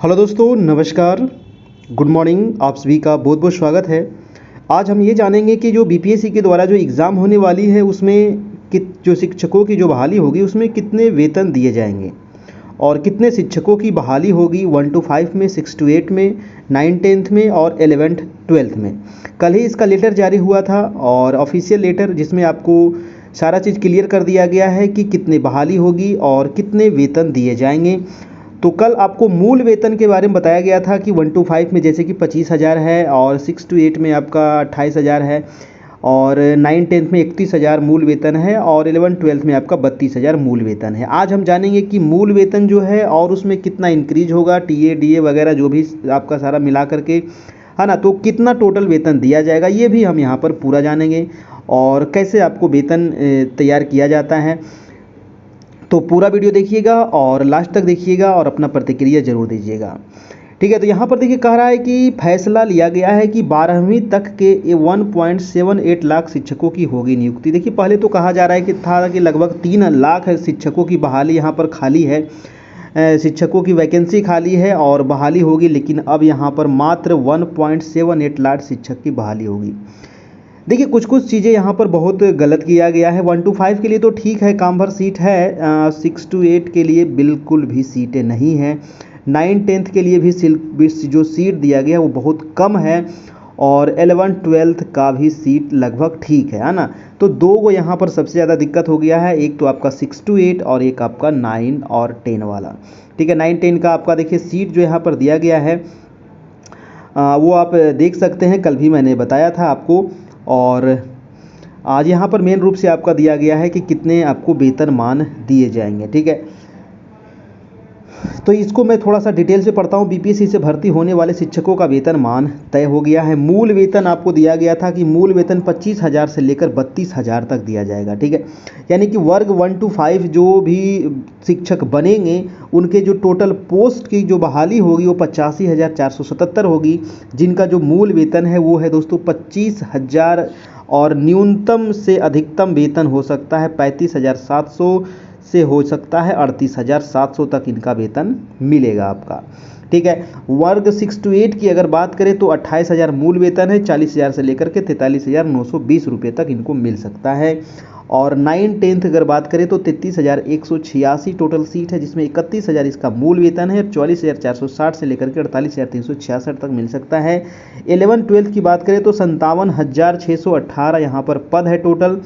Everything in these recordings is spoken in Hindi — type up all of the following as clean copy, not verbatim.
हेलो दोस्तों, नमस्कार, गुड मॉर्निंग। आप सभी का बहुत बहुत स्वागत है। आज हम ये जानेंगे कि जो बीपीएससी के द्वारा जो एग्ज़ाम होने वाली है उसमें जो शिक्षकों की जो बहाली होगी उसमें कितने वेतन दिए जाएंगे और कितने शिक्षकों की बहाली होगी 1 to 5 में, 6 to 8 में, 9-10th में और 11th-12th में। कल ही इसका लेटर जारी हुआ था और ऑफिशियल लेटर जिसमें आपको सारा चीज़ क्लियर कर दिया गया है कि कितने बहाली होगी और कितने वेतन दिए जाएंगे। तो कल आपको मूल वेतन के बारे में बताया गया था कि 1 to 5 में जैसे कि 25,000 है और 6 to 8 में आपका 28,000 है और 9-10th में 31,000 मूल वेतन है और 11-12th में आपका 32,000 मूल वेतन है। आज हम जानेंगे कि मूल वेतन जो है और उसमें कितना इंक्रीज होगा, टीए डीए वगैरह जो भी आपका सारा मिला करके, है ना, तो कितना टोटल वेतन दिया जाएगा ये भी हम यहाँ पर पूरा जानेंगे और कैसे आपको वेतन तैयार किया जाता है। तो पूरा वीडियो देखिएगा और लास्ट तक देखिएगा और अपना प्रतिक्रिया जरूर दीजिएगा, ठीक है। तो यहाँ पर देखिए कह रहा है कि फैसला लिया गया है कि 12वीं तक के 1.78 लाख शिक्षकों की होगी नियुक्ति। देखिए पहले तो कहा जा रहा है कि लगभग 3 लाख शिक्षकों की बहाली यहाँ पर खाली है, शिक्षकों की वैकेंसी खाली है और बहाली होगी, लेकिन अब यहाँ पर मात्र 1.78 लाख शिक्षक की बहाली होगी। देखिए कुछ कुछ चीज़ें यहाँ पर बहुत गलत किया गया है। 1 to 5 के लिए तो ठीक है, काम भर सीट है, 6 to 8 के लिए बिल्कुल भी सीटें नहीं हैं। 9-10th के लिए भी जो सीट दिया गया है वो बहुत कम है और 11-12th का भी सीट लगभग ठीक है ना। तो दो को यहाँ पर सबसे ज़्यादा दिक्कत हो गया है, एक तो आपका 6 to 8 और एक आपका 9 और 10 वाला, ठीक है। 9-10 का आपका देखिए सीट जो यहाँ पर दिया गया है वो आप देख सकते हैं, कल भी मैंने बताया था आपको। और आज यहाँ पर मेन रूप से आपका दिया गया है कि कितने आपको वेतनमान दिए जाएंगे, ठीक है। तो इसको मैं थोड़ा सा डिटेल से पढ़ता हूँ। बीपीएससी से भर्ती होने वाले शिक्षकों का वेतनमान तय हो गया है। मूल वेतन आपको दिया गया था कि मूल वेतन 25,000 से लेकर 32,000 तक दिया जाएगा, ठीक है। यानी कि वर्ग 1 to 5 जो भी शिक्षक बनेंगे उनके जो टोटल पोस्ट की जो बहाली होगी वो 85,477 होगी, जिनका जो मूल वेतन है वो है दोस्तों 25,000 और न्यूनतम से अधिकतम वेतन हो सकता है 35,700 से हो सकता है 38,700 तक इनका वेतन मिलेगा आपका, ठीक है। वर्ग 6 to 8 की अगर बात करें तो 28,000 मूल वेतन है, 40,000 से लेकर के 43,920 रुपये तक इनको मिल सकता है। और 9-10th अगर बात करें तो 33,186 टोटल सीट है, जिसमें 31,000 इसका मूल वेतन है और 44,460 से लेकर के 48,366 तक मिल सकता है। 11-12th की बात करें तो 57,618 यहाँ पर पद है टोटल,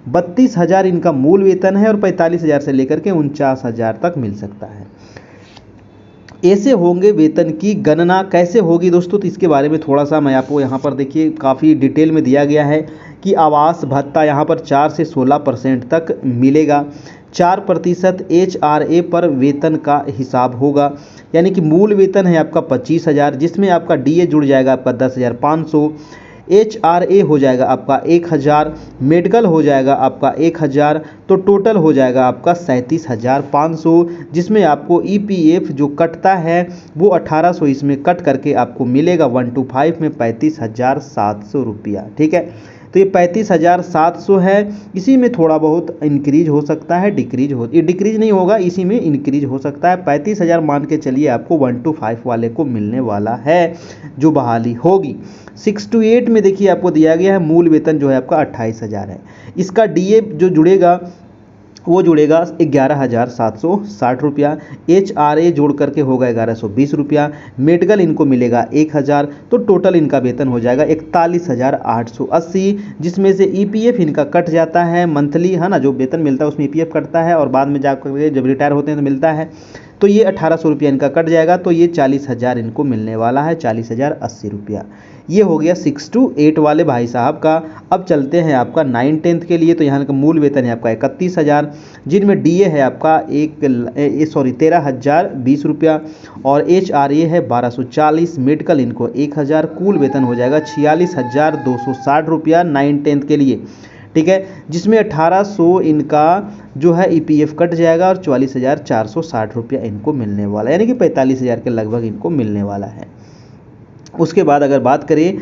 32,000 इनका मूल वेतन है और 45,000 से लेकर के 49,000 तक मिल सकता है। ऐसे होंगे वेतन की गणना कैसे होगी दोस्तों, तो इसके बारे में थोड़ा सा मैं आपको यहाँ पर देखिए काफ़ी डिटेल में दिया गया है कि आवास भत्ता यहाँ पर 4 से 16% तक मिलेगा। 4% HRA पर वेतन का हिसाब होगा, यानी कि मूल वेतन है आपका 25,000, जिसमें आपका DA जुड़ जाएगा आपका 10,500, HRA हो जाएगा आपका 1,000, मेडिकल हो जाएगा आपका 1,000, तो टोटल हो जाएगा आपका 37,500, जिसमें आपको EPF जो कटता है वो 1,800 इसमें कट करके आपको मिलेगा 1 to 5 में 35,700 रुपया, ठीक है। तो ये 35,700 है, इसी में थोड़ा बहुत इंक्रीज हो सकता है, डिक्रीज नहीं होगा, इसी में इंक्रीज हो सकता है। 35,000 मान के चलिए आपको 1 to 5 वाले को मिलने वाला है जो बहाली होगी। 6 to 8 में देखिए आपको दिया गया है मूल वेतन जो है आपका 28,000 है, इसका DA जो जुड़ेगा वो जुड़ेगा 11,760 रुपया, HRA जोड़ करके होगा 1,120 रुपया, मेडिकल इनको मिलेगा 1,000, तो टोटल इनका वेतन हो जाएगा 41,880, जिसमें से EPF इनका कट जाता है मंथली, है ना, जो वेतन मिलता है उसमें EPF कटता है और बाद में जाकर जब रिटायर होते हैं तो मिलता है, तो ये 1,800 रुपया इनका कट जाएगा, तो ये 40,000 इनको मिलने वाला है, 40,080 रुपया। ये हो गया 6 to 8 वाले भाई साहब का। अब चलते हैं आपका 9-10th के लिए, तो यहाँ का मूल वेतन है आपका 31,000, जिनमें DA है आपका 13,020 रुपया और HRA है 1,240, मेडिकल इनको 1,000, कुल वेतन हो जाएगा 46,260 रुपया 9-10th के लिए, ठीक है, जिसमें 1,800 इनका जो है EPF कट जाएगा और 44,460 रुपया इनको मिलने वाला है, यानी कि 45,000 के लगभग इनको मिलने वाला है। उसके बाद अगर बात करें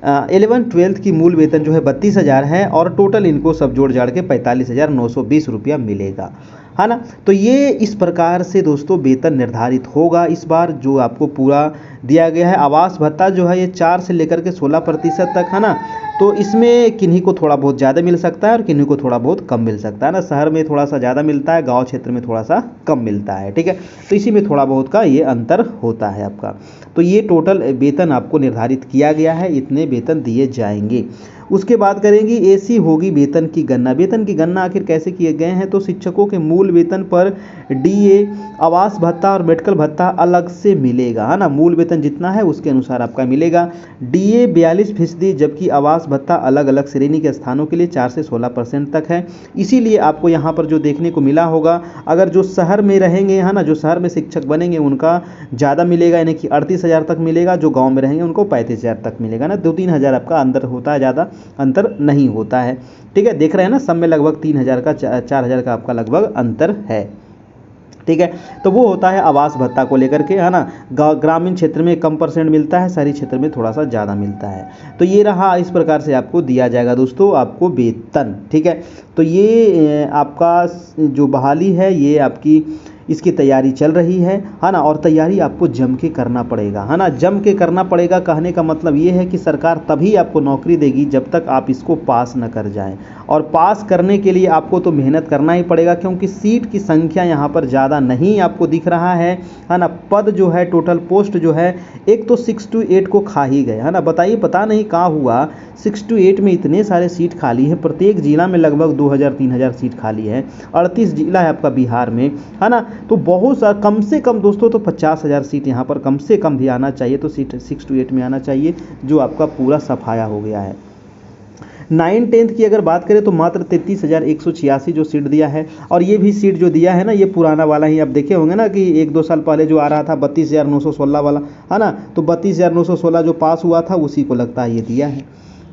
11-12th की मूल वेतन जो है 32,000 है और टोटल इनको सब जोड़ जाड़ के 45,920 रुपया मिलेगा। है ना। तो ये इस प्रकार से दोस्तों वेतन निर्धारित होगा इस बार, जो आपको पूरा दिया गया है। आवास भत्ता जो है ये 4 से लेकर के 16% तक, है ना। तो इसमें किन्हीं को थोड़ा बहुत ज़्यादा मिल सकता है और किन्हीं को थोड़ा बहुत कम मिल सकता है ना। शहर में थोड़ा सा ज़्यादा मिलता है, गांव क्षेत्र में थोड़ा सा कम मिलता है, ठीक है। तो इसी में थोड़ा बहुत का ये अंतर होता है आपका। तो ये टोटल वेतन आपको निर्धारित किया गया है, इतने वेतन दिए जाएंगे। उसके बाद करेंगे ऐसी होगी वेतन की गणना। वेतन की गणना आखिर कैसे किए गए हैं, तो शिक्षकों के मूल वेतन पर डीए, आवास भत्ता और मेडिकल भत्ता अलग से मिलेगा, है ना। मूल वेतन जितना है उसके अनुसार आपका मिलेगा। डीए 42%, जबकि आवास भत्ता अलग अलग श्रेणी के स्थानों के लिए 4 से 16% तक है। इसीलिए आपको यहाँ पर जो देखने को मिला होगा, अगर जो शहर में रहेंगे, है ना, जो शहर में शिक्षक बनेंगे उनका ज़्यादा मिलेगा, यानी कि 38,000 तक मिलेगा। जो गाँव में रहेंगे उनको 35,000 तक मिलेगा ना। 2-3 हज़ार आपका अंदर होता है, ज़्यादा अंतर नहीं होता है, ठीक है। देख रहे हैं ना, सब में लगभग 3,000 का 4,000 का आपका लगभग अंतर है, ठीक है। तो वो होता है आवास भत्ता को लेकर के, है ना। ग्रामीण क्षेत्र में कम परसेंट मिलता है, शहरी क्षेत्र में थोड़ा सा ज़्यादा मिलता है। तो ये रहा, इस प्रकार से आपको दिया जाएगा दोस्तों आपको वेतन, ठीक है। तो ये आपका जो बहाली है ये आपकी इसकी तैयारी चल रही है ना। और तैयारी आपको जम के करना पड़ेगा, है ना। जम के करना पड़ेगा कहने का मतलब ये है कि सरकार तभी आपको नौकरी देगी जब तक आप इसको पास न कर जाएं। और पास करने के लिए आपको तो मेहनत करना ही पड़ेगा, क्योंकि सीट की संख्या यहाँ पर ज़्यादा नहीं आपको दिख रहा है ना। पद जो है, टोटल पोस्ट जो है, एक तो 6 to 8 को खा ही गए, है ना। बताइए पता नहीं कहाँ हुआ, 6 to 8 में इतने सारे सीट खाली हैं। प्रत्येक जिला में लगभग 2,000-3,000 सीट खाली है। 38 जिला है आपका बिहार में, है ना। तो बहुत सा, कम से कम दोस्तों तो 50,000 सीट यहाँ पर कम से कम भी आना चाहिए। तो सीट 6 to 8 में आना चाहिए, जो आपका पूरा सफाया हो गया है। 9-10 की अगर बात करें तो मात्र 33,186 जो सीट दिया है। और ये भी सीट जो दिया है ना, ये पुराना वाला ही आप देखे होंगे ना, कि 1-2 साल पहले जो आ रहा था 32,916 वाला, है ना। तो 32,916 जो पास हुआ था उसी को लगता है ये दिया है,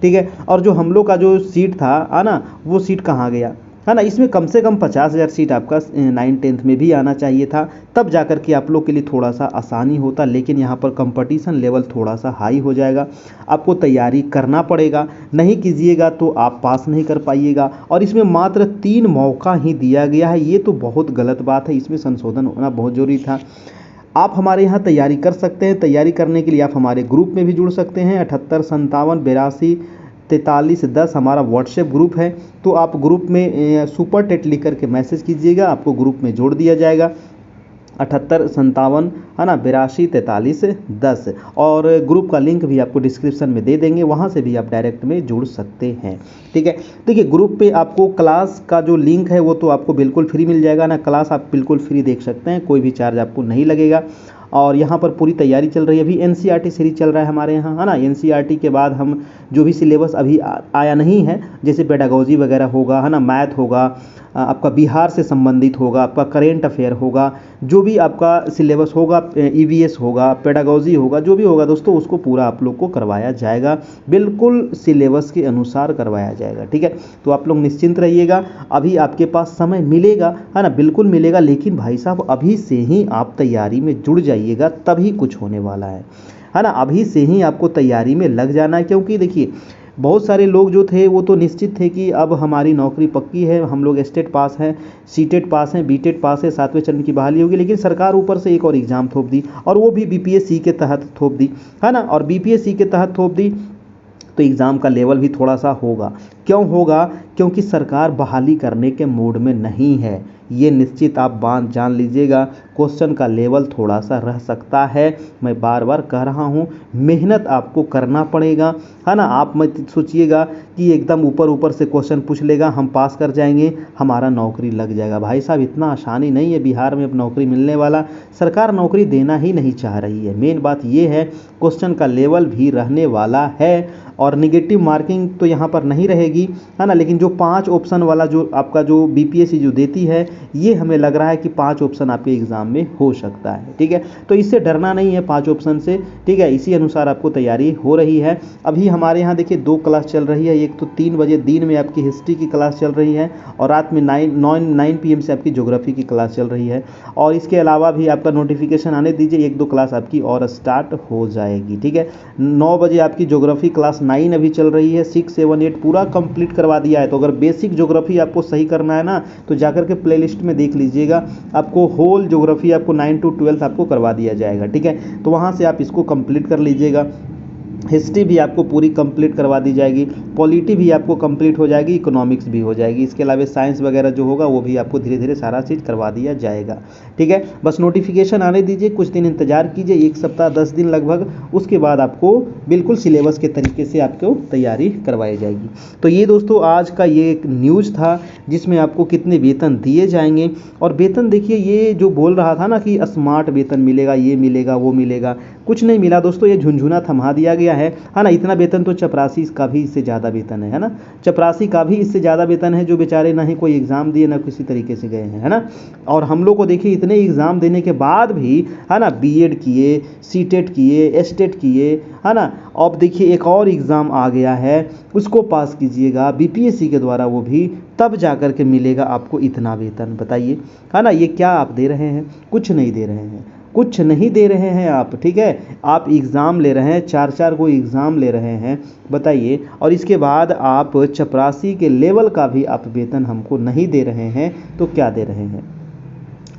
ठीक है। और जो हम लोग का जो सीट था, है ना, वो सीट कहाँ गया, है ना। इसमें कम से कम 50,000 सीट आपका 9-10 में भी आना चाहिए था, तब जाकर के आप लोग के लिए थोड़ा सा आसानी होता। लेकिन यहाँ पर कंपटीशन लेवल थोड़ा सा हाई हो जाएगा, आपको तैयारी करना पड़ेगा। नहीं कीजिएगा तो आप पास नहीं कर पाइएगा। और इसमें मात्र 3 मौका ही दिया गया है, ये तो बहुत गलत बात है, इसमें संशोधन होना बहुत ज़रूरी था। आप हमारे यहाँ तैयारी कर सकते हैं। तैयारी करने के लिए आप हमारे ग्रुप में भी जुड़ सकते हैं। 7857824310 हमारा व्हाट्सएप ग्रुप है। तो आप ग्रुप में सुपर टेट लिख करके मैसेज कीजिएगा, आपको ग्रुप में जोड़ दिया जाएगा। 7857, है ना, 824310। और ग्रुप का लिंक भी आपको डिस्क्रिप्शन में दे देंगे, वहाँ से भी आप डायरेक्ट में जुड़ सकते हैं, ठीक है। देखिए ग्रुप पे आपको क्लास का जो लिंक है वो तो आपको बिल्कुल फ्री मिल जाएगा ना। क्लास आप बिल्कुल फ्री देख सकते हैं, कोई भी चार्ज आपको नहीं लगेगा। और यहाँ पर पूरी तैयारी चल रही है। अभी एनसीईआरटी सीरीज चल रहा है हमारे यहाँ, है ना। एनसीईआरटी के बाद हम जो भी सिलेबस अभी आया नहीं है, जैसे पेडागोजी वगैरह होगा, है ना, मैथ होगा, आपका बिहार से संबंधित होगा, आपका करेंट अफेयर होगा, जो भी आपका सिलेबस होगा, ईवीएस होगा, पेडागोजी होगा, जो भी होगा दोस्तों उसको पूरा आप लोग को करवाया जाएगा, बिल्कुल सिलेबस के अनुसार करवाया जाएगा, ठीक है। तो आप लोग निश्चिंत रहिएगा, अभी आपके पास समय मिलेगा, है ना, बिल्कुल मिलेगा। लेकिन भाई साहब अभी से ही आप तैयारी में जुड़ जाइएगा, तभी कुछ होने वाला है ना। अभी से ही आपको तैयारी में लग जाना है, क्योंकि देखिए बहुत सारे लोग जो थे वो तो निश्चित थे कि अब हमारी नौकरी पक्की है, हम लोग स्टेट पास हैं, सीटेट पास हैं, बीटेट पास है, 7वें चरण की बहाली होगी। लेकिन सरकार ऊपर से एक और एग्ज़ाम थोप दी, और वो भी बीपीएससी के तहत थोप दी, है ना। और बीपीएससी के तहत थोप दी तो एग्ज़ाम का लेवल भी थोड़ा सा होगा। क्यों होगा? क्योंकि सरकार बहाली करने के मूड में नहीं है, ये निश्चित आप बात जान लीजिएगा। क्वेश्चन का लेवल थोड़ा सा रह सकता है, मैं बार बार कह रहा हूँ, मेहनत आपको करना पड़ेगा, है ना। आप मत सोचिएगा कि एकदम ऊपर ऊपर से क्वेश्चन पूछ लेगा, हम पास कर जाएंगे, हमारा नौकरी लग जाएगा। भाई साहब इतना आसानी नहीं है बिहार में अब नौकरी मिलने वाला, सरकार नौकरी देना ही नहीं चाह रही है। मेन बात ये है, क्वेश्चन का लेवल भी रहने वाला है, और निगेटिव मार्किंग तो यहाँ पर नहीं रहेगी, है ना। लेकिन जो 5 ऑप्शन वाला जो आपका जो बीपीएससी जो देती है, ये हमें लग रहा है कि 5 ऑप्शन आपके एग्ज़ाम में हो सकता है, ठीक है। तो इससे डरना नहीं है 5 ऑप्शन से, ठीक है। इसी अनुसार आपको तैयारी हो रही है। अभी हमारे यहाँ देखिए 2 क्लास चल रही है। एक तो 3 बजे दिन में आपकी हिस्ट्री की क्लास चल रही है, और रात में 9 PM से आपकी ज्योग्राफी की क्लास चल रही है। और इसके अलावा भी आपका नोटिफिकेशन आने दीजिए, 1-2 क्लास आपकी और स्टार्ट हो जाएगी, ठीक है। 9 बजे आपकी ज्योग्राफी क्लास 9 अभी चल रही है, 6, 7, 8 पूरा कंप्लीट करवा दिया है। तो अगर बेसिक ज्योग्राफी आपको सही करना है ना तो जाकर के प्लेलिस्ट में देख लीजिएगा, आपको होल ज्योग्राफी आपको 9 to 12 आपको करवा दिया जाएगा, ठीक है। तो वहाँ से आप इसको कंप्लीट कर लीजिएगा। हिस्ट्री भी आपको पूरी कंप्लीट करवा दी जाएगी, पॉलिटी भी आपको कंप्लीट हो जाएगी, इकोनॉमिक्स भी हो जाएगी। इसके अलावा साइंस वगैरह जो होगा वो भी आपको धीरे धीरे सारा चीज़ करवा दिया जाएगा, ठीक है। बस नोटिफिकेशन आने दीजिए, कुछ दिन इंतजार कीजिए, 1 सप्ताह 10 दिन लगभग, उसके बाद आपको बिल्कुल सिलेबस के तरीके से आपको तैयारी करवाई जाएगी। तो ये दोस्तों आज का ये एक न्यूज़ था जिसमें आपको कितने वेतन दिए जाएंगे। और वेतन देखिए, ये जो बोल रहा था ना कि स्मार्ट वेतन मिलेगा, ये मिलेगा, वो मिलेगा, कुछ नहीं मिला दोस्तों, ये झुनझुना थमा दिया गया है ना। इतना वेतन तो चपरासी का भी इससे ज़्यादा वेतन है ना। चपरासी का भी इससे ज़्यादा वेतन है, जो बेचारे ना ही कोई एग्ज़ाम दिए ना किसी तरीके से गए हैं, है ना। और हम लोग को देखिए इतने एग्ज़ाम देने के बाद भी, है ना, बीएड किए, सीटेट किए, एस्टेट किए, है ना। अब देखिए एक और एग्ज़ाम आ गया है, उसको पास कीजिएगा बीपीएससी के द्वारा, वो भी तब जाकर के मिलेगा आपको इतना वेतन। बताइए, है ना, ये क्या आप दे रहे हैं? कुछ नहीं दे रहे हैं, कुछ नहीं दे रहे हैं आप, ठीक है। आप एग्ज़ाम ले रहे हैं, 4-4 को एग्ज़ाम ले रहे हैं, बताइए। और इसके बाद आप चपरासी के लेवल का भी आप वेतन हमको नहीं दे रहे हैं, तो क्या दे रहे हैं?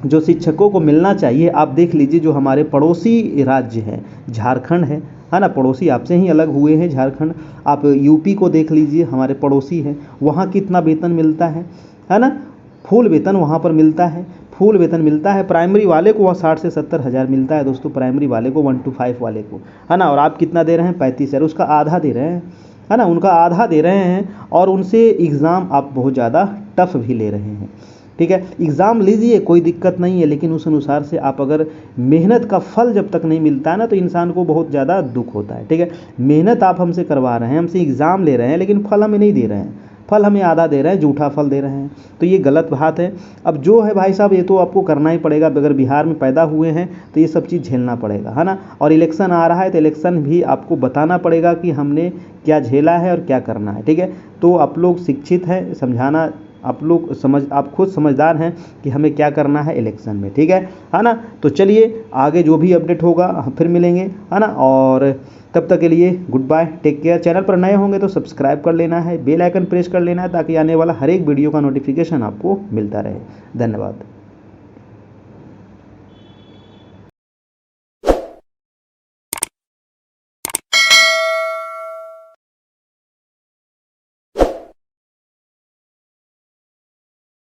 जो शिक्षकों को मिलना चाहिए, आप देख लीजिए, जो हमारे पड़ोसी राज्य हैं, झारखंड है ना, पड़ोसी आपसे ही अलग हुए हैं झारखंड। आप यूपी को देख लीजिए, हमारे पड़ोसी हैं, वहाँ कितना वेतन मिलता है ना। फुल वेतन वहाँ पर मिलता है, फुल वेतन मिलता है। प्राइमरी वाले को वह 60 से 70 हज़ार मिलता है दोस्तों, प्राइमरी वाले को, 1 to 5 वाले को, है ना। और आप कितना दे रहे हैं? 35 हज़ार, उसका आधा दे रहे हैं, है ना, उनका आधा दे रहे हैं। और उनसे एग्ज़ाम आप बहुत ज़्यादा टफ भी ले रहे हैं, ठीक है। एग्ज़ाम लीजिए, कोई दिक्कत नहीं है, लेकिन उस अनुसार से आप अगर मेहनत का फल जब तक नहीं मिलता है ना तो इंसान को बहुत ज़्यादा दुख होता है, ठीक है। मेहनत आप हमसे करवा रहे हैं, हमसे एग्ज़ाम ले रहे हैं, लेकिन फल हमें नहीं दे रहे हैं, फल हमें आधा दे रहे हैं, झूठा फल दे रहे हैं, तो ये गलत बात है। अब जो है भाई साहब, ये तो आपको करना ही पड़ेगा, अगर बिहार में पैदा हुए हैं तो ये सब चीज़ झेलना पड़ेगा, है ना। और इलेक्शन आ रहा है तो इलेक्शन भी आपको बताना पड़ेगा कि हमने क्या झेला है और क्या करना है, ठीक है। तो आप लोग शिक्षित हैं, समझाना आप लोग आप खुद समझदार हैं कि हमें क्या करना है इलेक्शन में, ठीक है ना। तो चलिए आगे जो भी अपडेट होगा हम फिर मिलेंगे, है ना। और तब तक के लिए good bye, take care. Channel पर नए होंगे तो सब्सक्राइब कर लेना है, बेल आइकन प्रेस कर लेना है, ताकि आने वाला हर एक वीडियो का नोटिफिकेशन आपको मिलता रहे। धन्यवाद।